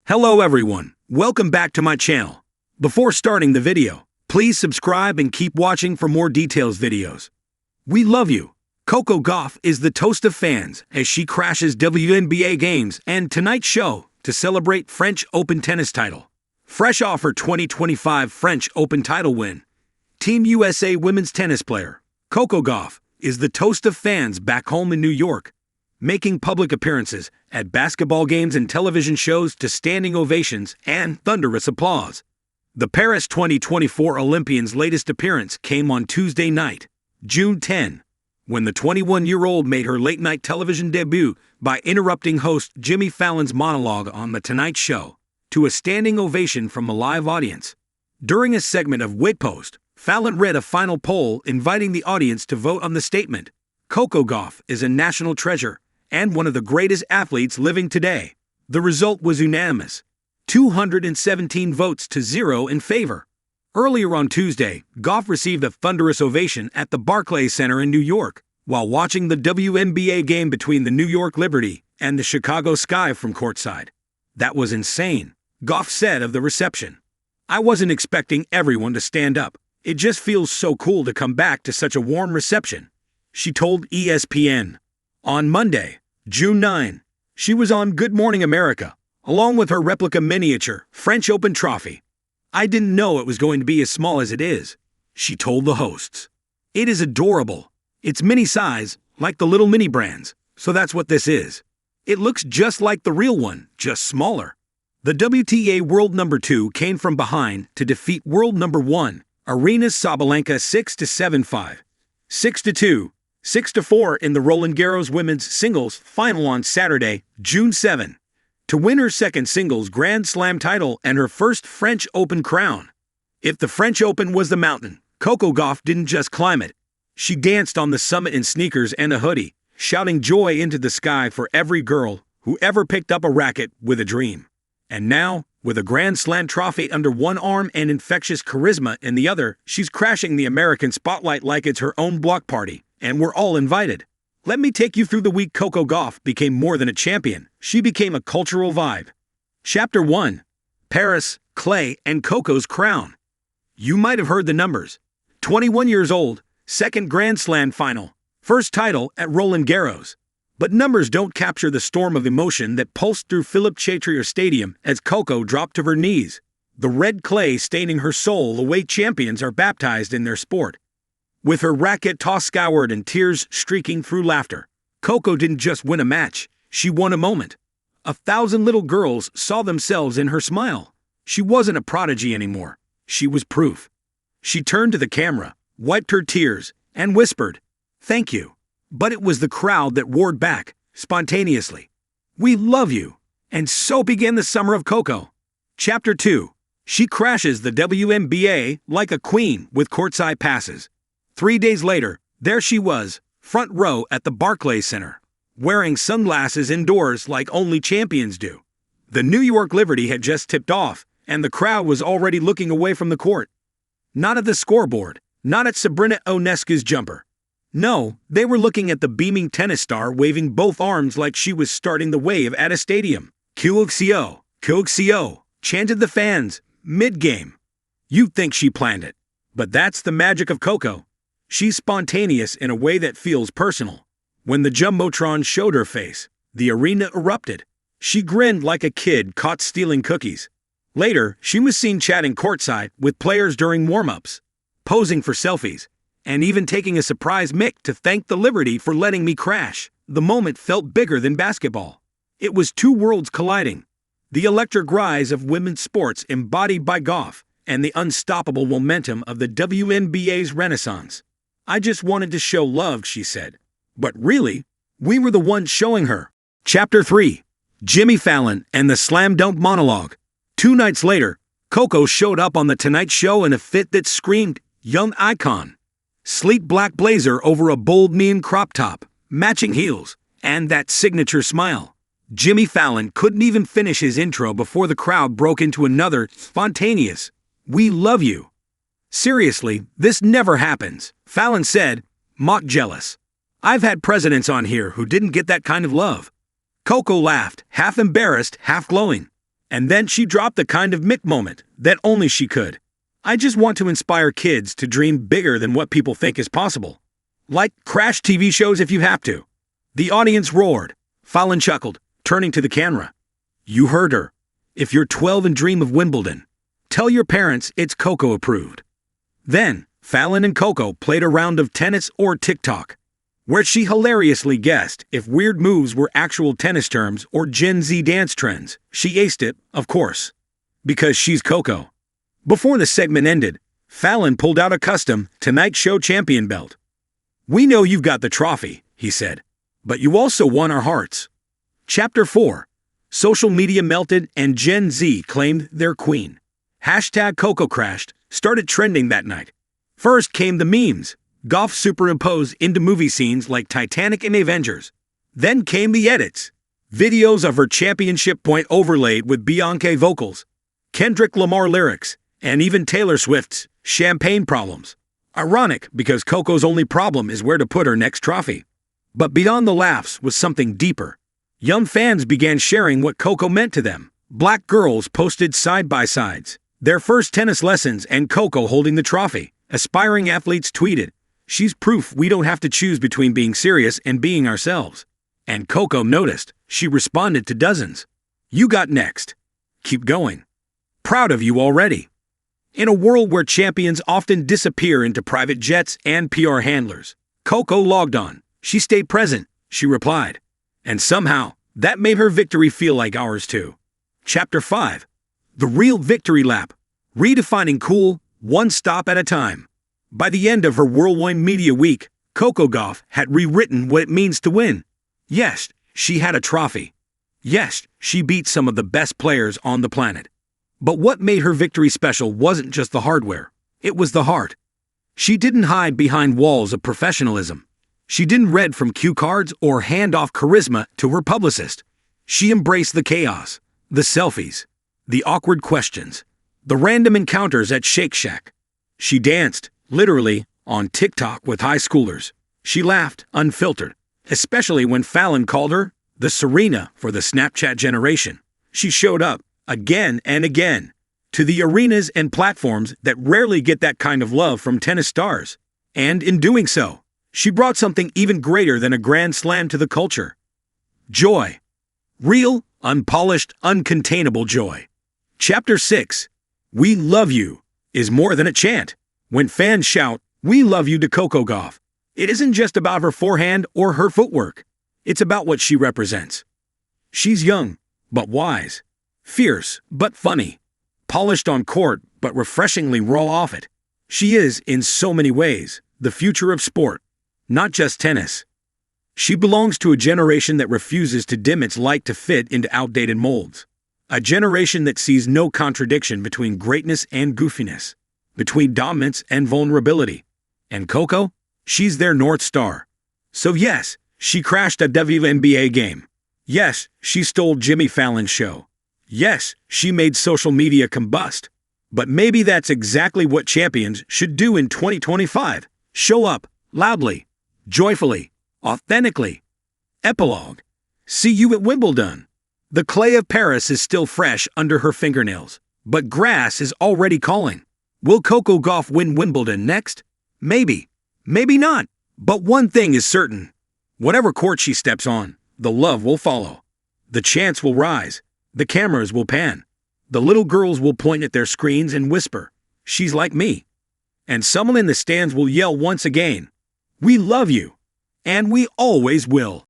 Hello everyone, welcome back to my channel. Before starting the video, please subscribe and keep watching for more details videos. We love you. Coco Gauff is the toast of fans as she crashes WNBA games and tonight's show to celebrate French Open tennis title. Fresh off her 2025 French Open title win, Team USA women's tennis player Coco Gauff is the toast of fans back home in New York, making public appearances at basketball games and television shows to standing ovations and thunderous applause. The Paris 2024 Olympian's latest appearance came on Tuesday night, June 10, when the 21-year-old made her late-night television debut by interrupting host Jimmy Fallon's monologue on The Tonight Show to a standing ovation from a live audience. During a segment of Wait Post, Fallon read a final poll inviting the audience to vote on the statement, "Coco Gauff is a national treasure and one of the greatest athletes living today." The result was unanimous, 217 votes to 0 in favor. Earlier on Tuesday, Gauff received a thunderous ovation at the Barclays Center in New York while watching the WNBA game between the New York Liberty and the Chicago Sky from courtside. "That was insane," Gauff said of the reception. "I wasn't expecting everyone to stand up. It just feels so cool to come back to such a warm reception," she told ESPN. On Monday, June 9, she was on Good Morning America, along with her replica miniature French Open trophy. "I didn't know it was going to be as small as it is," she told the hosts. "It is adorable. It's mini size, like the little mini brands, so that's what this is. It looks just like the real one, just smaller." The WTA World Number 2 came from behind to defeat World Number 1, Aryna Sabalenka 6-7-5, 6-2, 6-4 in the Roland Garros women's singles final on Saturday, June 7, to win her second singles Grand Slam title and her first French Open crown. If the French Open was the mountain, Coco Gauff didn't just climb it. She danced on the summit in sneakers and a hoodie, shouting joy into the sky for every girl who ever picked up a racket with a dream. And now, with a Grand Slam trophy under one arm and infectious charisma in the other, she's crashing the American spotlight like it's her own block party, and we're all invited. Let me take you through the week Coco Gauff became more than a champion. She became a cultural vibe. Chapter 1. Paris, Clay, and Coco's crown. You might have heard the numbers. 21 years old, second Grand Slam final, first title at Roland Garros. But numbers don't capture the storm of emotion that pulsed through Philippe Chatrier Stadium as Coco dropped to her knees, the red clay staining her soul the way champions are baptized in their sport. With her racket tossed skyward and tears streaking through laughter, Coco didn't just win a match, she won a moment. 1,000 little girls saw themselves in her smile. She wasn't a prodigy anymore, she was proof. She turned to the camera, wiped her tears, and whispered, "Thank you." But it was the crowd that roared back, spontaneously, "We love you." And so began the summer of Coco. Chapter 2. She crashes the WNBA like a queen with courtside passes. 3 days later, there she was, front row at the Barclays Center, wearing sunglasses indoors like only champions do. The New York Liberty had just tipped off, and the crowd was already looking away from the court. Not at the scoreboard, not at Sabrina Ionescu's jumper. No, they were looking at the beaming tennis star waving both arms like she was starting the wave at a stadium. "Coco, Coco," chanted the fans, mid-game. You'd think she planned it, but that's the magic of Coco. She's spontaneous in a way that feels personal. When the Jumbotron showed her face, the arena erupted. She grinned like a kid caught stealing cookies. Later, she was seen chatting courtside with players during warm-ups, posing for selfies, and even taking a surprise mic to thank the Liberty for letting me crash. The moment felt bigger than basketball. It was two worlds colliding. The electric rise of women's sports embodied by Gauff, and the unstoppable momentum of the WNBA's renaissance. "I just wanted to show love," she said. But really, we were the ones showing her. Chapter 3. Jimmy Fallon and the Slam Dunk Monologue. 2 nights later, Coco showed up on The Tonight Show in a fit that screamed, young icon. Sleek black blazer over a bold neon crop top, matching heels, and that signature smile. Jimmy Fallon couldn't even finish his intro before the crowd broke into another spontaneous, "We love you." "Seriously, this never happens," Fallon said, mock jealous. "I've had presidents on here who didn't get that kind of love." Coco laughed, half embarrassed, half glowing. And then she dropped the kind of Mick moment that only she could. I just want to inspire kids to dream bigger than what people think is possible. Like crash TV shows if you have to. The audience roared. Fallon chuckled, turning to the camera. You heard her. If you're 12 and dream of Wimbledon, tell your parents it's Coco approved. Then, Fallon and Coco played a round of tennis or TikTok, where she hilariously guessed if weird moves were actual tennis terms or Gen Z dance trends. She aced it, of course, because she's Coco. Before the segment ended, Fallon pulled out a custom Tonight Show champion belt. We know you've got the trophy, he said, but you also won our hearts. Chapter 4. Social media melted and Gen Z claimed their queen. Hashtag Coco crashed started trending that night. First came the memes, Gauff superimposed into movie scenes like Titanic and Avengers. Then came the edits, videos of her championship point overlaid with Beyoncé vocals, Kendrick Lamar lyrics, and even Taylor Swift's champagne problems. Ironic because Coco's only problem is where to put her next trophy. But beyond the laughs was something deeper. Young fans began sharing what Coco meant to them. Black girls posted side-by-sides, their first tennis lessons and Coco holding the trophy. Aspiring athletes tweeted, "She's proof we don't have to choose between being serious and being ourselves." And Coco noticed. She responded to dozens. You got next. Keep going. Proud of you already. In a world where champions often disappear into private jets and PR handlers, Coco logged on. She stayed present, she replied. And somehow, that made her victory feel like ours too. Chapter 5. The Real Victory Lap. Redefining cool, one stop at a time. By the end of her whirlwind media week, Coco Gauff had rewritten what it means to win. Yes, she had a trophy. Yes, she beat some of the best players on the planet. But what made her victory special wasn't just the hardware. It was the heart. She didn't hide behind walls of professionalism. She didn't read from cue cards or hand off charisma to her publicist. She embraced the chaos, the selfies, the awkward questions, the random encounters at Shake Shack. She danced, literally, on TikTok with high schoolers. She laughed, unfiltered, especially when Fallon called her the Serena for the Snapchat generation. She showed up, again and again, to the arenas and platforms that rarely get that kind of love from tennis stars. And in doing so, she brought something even greater than a grand slam to the culture. Joy. Real, unpolished, uncontainable joy. Chapter 6. We Love You is more than a chant. When fans shout, "We love you" to Coco Gauff, it isn't just about her forehand or her footwork. It's about what she represents. She's young, but wise. Fierce, but funny. Polished on court, but refreshingly raw off it. She is, in so many ways, the future of sport, not just tennis. She belongs to a generation that refuses to dim its light to fit into outdated molds. A generation that sees no contradiction between greatness and goofiness, between dominance and vulnerability. And Coco? She's their North Star. So yes, she crashed a WNBA game. Yes, she stole Jimmy Fallon's show. Yes, she made social media combust. But maybe that's exactly what champions should do in 2025. Show up, loudly, joyfully, authentically. Epilogue. See you at Wimbledon. The clay of Paris is still fresh under her fingernails, but grass is already calling. Will Coco Gauff win Wimbledon next? Maybe. Maybe not. But one thing is certain. Whatever court she steps on, the love will follow. The chants will rise. The cameras will pan. The little girls will point at their screens and whisper, "She's like me." And someone in the stands will yell once again, "We love you." And we always will.